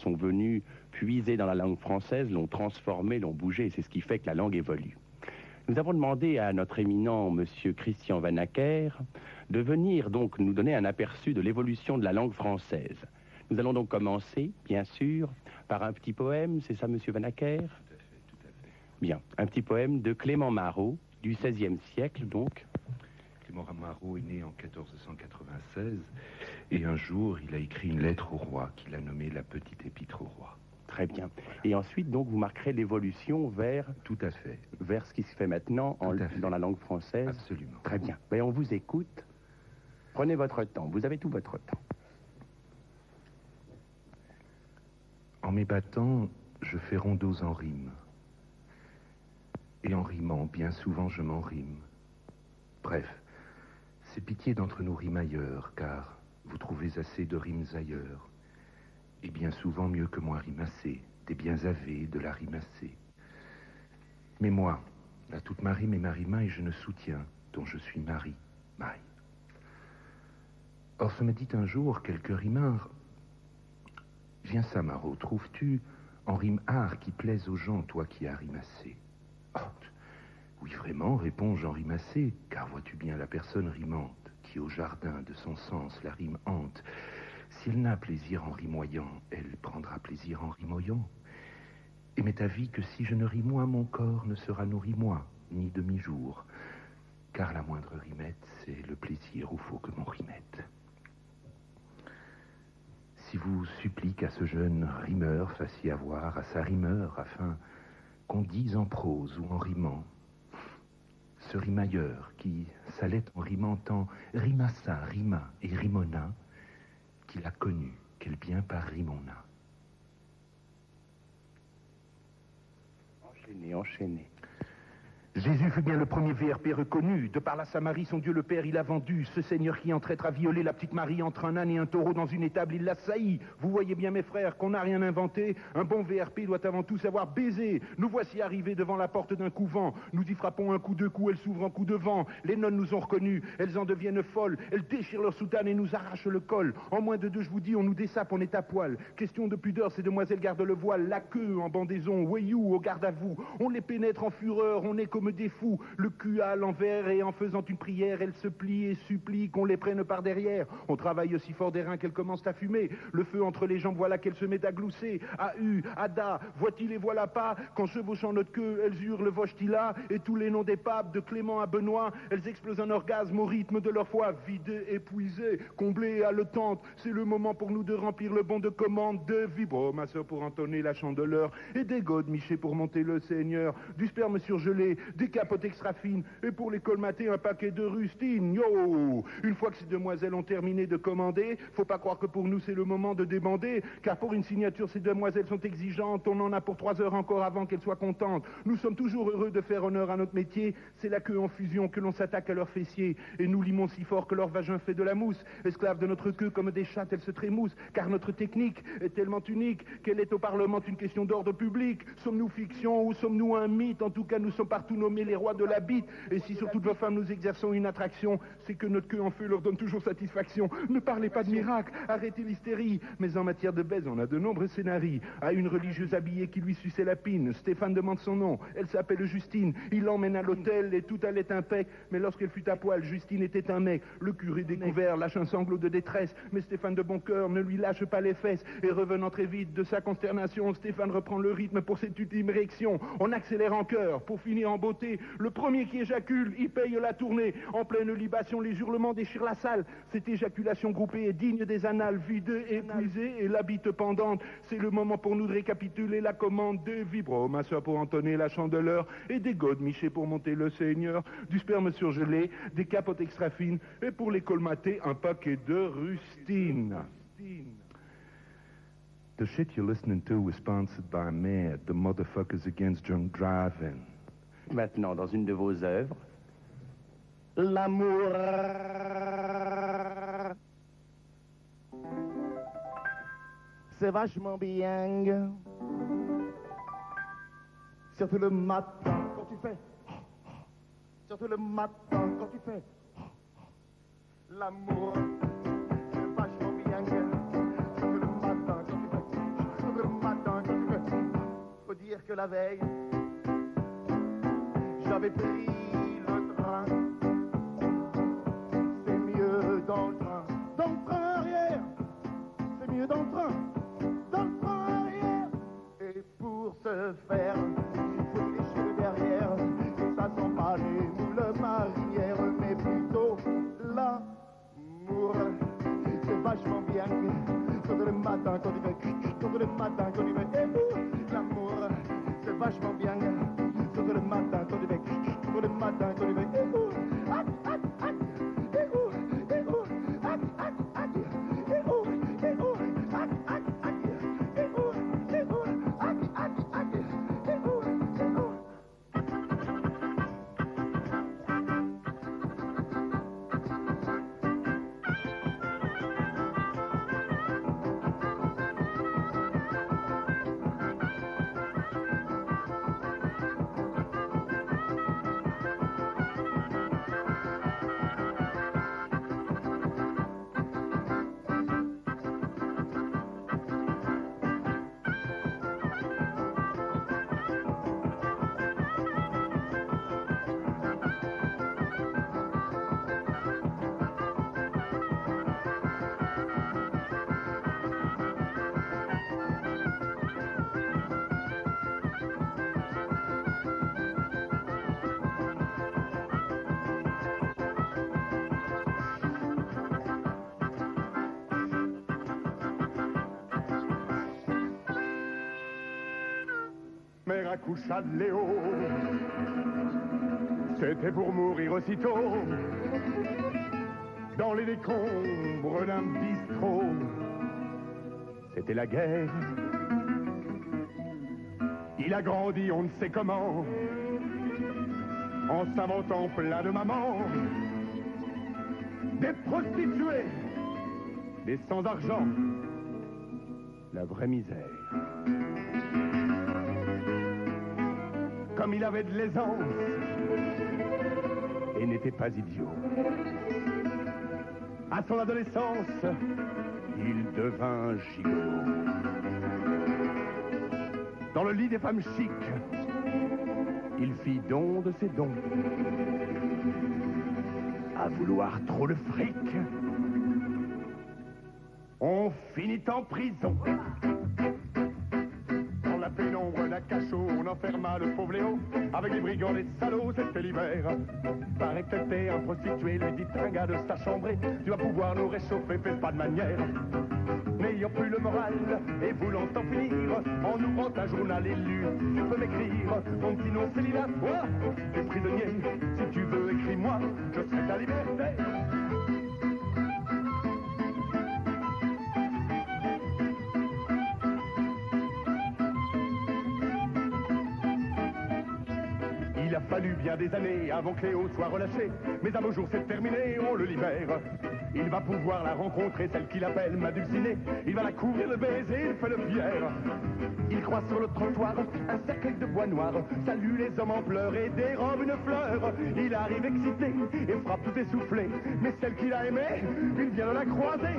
sont venus puiser dans la langue française, l'ont transformée, l'ont bougée, et c'est ce qui fait que la langue évolue. Nous avons demandé à notre éminent monsieur Christian Vanacker de venir donc nous donner un aperçu de l'évolution de la langue française. Nous allons donc commencer, bien sûr, par un petit poème, c'est ça, monsieur Vanacker? Tout à fait. Bien, un petit poème de Clément Marot, du XVIe siècle, donc. Clément Marot est né en 1496, et un jour, il a écrit une lettre au roi, qu'il a nommée la Petite Épître au roi. Très bien. Et ensuite, donc, vous marquerez l'évolution vers... Tout à fait. Vers ce qui se fait maintenant dans la langue française. Absolument. Très bien. Ben, on vous écoute. Prenez votre temps. Vous avez tout votre temps. En m'ébattant, je fais rondeaux en rime. Et en rimant, bien souvent, je m'en rime. Bref, c'est pitié d'entre nous rimailleurs, car vous trouvez assez de rimes ailleurs. Et bien souvent mieux que moi rimassé, des biens avés, de la rimassée. Mais moi, là toute ma rime est ma rimaille, je ne soutiens, dont je suis mari, maille. Or se me dit un jour, quelques rimards, viens ça, Marot, trouves-tu en rime art qui plaise aux gens, toi qui as rimassé? Oh, oui, vraiment, répond Jean rimassé, car vois-tu bien la personne rimante, qui au jardin de son sens la rime hante. Si elle n'a plaisir en rimoyant, elle prendra plaisir en rimoyant. Et m'est avis que si je ne rimoie, mon corps ne sera nourri moi, ni demi-jour. Car la moindre rimette, c'est le plaisir où faut que m'on rimette. Si vous supplie qu'à ce jeune rimeur fassiez avoir à sa rimeur, afin qu'on dise en prose ou en rimant, ce rimailleur qui s'allait en rimant tant rimassa, rima et rimona, qu'il a connu, quel bien par rimona. Enchaînez. Jésus fut bien le premier VRP reconnu. De par la Samarie, son Dieu le Père, il a vendu. Ce Seigneur qui en traître a violé la petite Marie entre un âne et un taureau dans une étable, il l'a sailli. Vous voyez bien, mes frères, qu'on n'a rien inventé. Un bon VRP doit avant tout savoir baiser. Nous voici arrivés devant la porte d'un couvent. Nous y frappons un coup, deux coups, elle s'ouvre en coup de vent. Les nonnes nous ont reconnus, elles en deviennent folles. Elles déchirent leur soutane et nous arrachent le col. En moins de deux, je vous dis, on nous dessape, on est à poil. Question de pudeur, ces demoiselles gardent le voile. La queue en bandaison, voyou, au garde à vous. On les pénètre en fureur, on est comme des fous. Le cul à l'envers et en faisant une prière, elles se plient et supplient qu'on les prenne par derrière. On travaille aussi fort des reins qu'elles commencent à fumer. Le feu entre les jambes, voilà qu'elles se mettent à glousser. Ada, voit-il et voilà pas, qu'en chevauchant notre queue, elles hurlent Vochtila et tous les noms des papes, de Clément à Benoît, elles explosent un orgasme au rythme de leur foi, vidées, épuisées, comblées, haletantes. C'est le moment pour nous de remplir le bon de commande, de vibro, ma soeur pour entonner la chandeleur, et des godes michés pour monter le Seigneur, du sperme surgelé, des capotes extra fines, et pour les colmater un paquet de rustines. Yo! Une fois que ces demoiselles ont terminé de commander, faut pas croire que pour nous c'est le moment de débander, car pour une signature ces demoiselles sont exigeantes, on en a pour 3 heures encore avant qu'elles soient contentes. Nous sommes toujours heureux de faire honneur à notre métier, c'est la queue en fusion que l'on s'attaque à leurs fessiers, et nous limons si fort que leur vagin fait de la mousse. Esclaves de notre queue comme des chattes, elles se trémoussent, car notre technique est tellement unique qu'elle est au Parlement une question d'ordre public. Sommes-nous fiction ou sommes-nous un mythe? En tout cas, nous sommes partout nommés les rois de la bite, et si sur toutes vos femmes nous exerçons une attraction, c'est que notre queue en feu leur donne toujours satisfaction. Ne parlez pas de miracle, arrêtez l'hystérie, mais en matière de baise, on a de nombreux scénarios. À une religieuse habillée qui lui suçait la pine, Stéphane demande son nom, elle s'appelle Justine, il l'emmène à l'hôtel et tout allait impec, mais lorsqu'elle fut à poil, Justine était un mec. Le curé découvert lâche un sanglot de détresse, mais Stéphane de bon cœur ne lui lâche pas les fesses, et revenant très vite de sa consternation, Stéphane reprend le rythme pour cette ultime érection. On accélère en chœur, pour finir en beauté, le premier qui éjacule, il paye la tournée. En pleine libation, les hurlements déchirent la salle. Cette éjaculation groupée est digne des annales, vidée, épuisée et la bite pendante. C'est le moment pour nous de récapituler la commande des vibro, ma soeur pour entonner la chandeleur, et des godes michés pour monter le Seigneur, du sperme surgelé, des capotes extra fines, et pour les colmater, un paquet de rustines. The shit you're listening to was sponsored by MAD, the Motherfuckers Against Drunk Driving. Maintenant, dans une de vos œuvres, l'amour. C'est vachement bien. Surtout le matin quand tu fais. Surtout le matin quand tu fais. L'amour. C'est vachement bien. Surtout le matin quand tu fais. Surtout le que la veille, j'avais pris le train. C'est mieux dans le train. Dans le train arrière, c'est mieux dans le train. Dans le train arrière. Et pour ce faire, il faut lécher le derrière. Et ça sent pas les moules marinières, mais plutôt l'amour. C'est vachement bien. Quand le matin, quand il fait quand le matin, quand il fait l'amour, c'est vachement bien. Quand le matin, quand il fait quand le matin, quand il fait Mère accoucha de Léo, c'était pour mourir aussitôt, dans les décombres d'un bistrot. C'était la guerre, il a grandi on ne sait comment, en s'inventant plein de mamans, des prostituées, des sans-argent, La vraie misère. comme il avait de l'aisance Et n'était pas idiot. à son adolescence. Il devint gigot. Dans le lit des femmes chics, Il fit don de ses dons. à vouloir trop le fric, on finit en prison. Dans la pénombre d'un cachot, on enferma le pauvre Léo avec des brigands, des salauds, c'était l'hiver. Paraît que t'étais un prostitué, lui dit un gars de sa chambrée, tu vas pouvoir nous réchauffer, fais pas de manière. N'ayant plus le moral et voulant en finir, en ouvrant un journal élu, tu peux m'écrire ton petit nom c'est Lila, toi, t'es prisonnier, si tu veux écris-moi, je serai ta liberté. Il a fallu bien des années avant que Léo soit relâché, mais un beau jour c'est terminé, on le libère. Il va pouvoir la rencontrer, celle qu'il appelle ma dulcinée. Il va la couvrir de baisers, il fait le fier. Il croise sur le trottoir un cercueil de bois noir, salue les hommes en pleurs et dérobe une fleur. Il arrive excité et frappe tout essoufflé, mais celle qu'il a aimée, il vient de la croiser.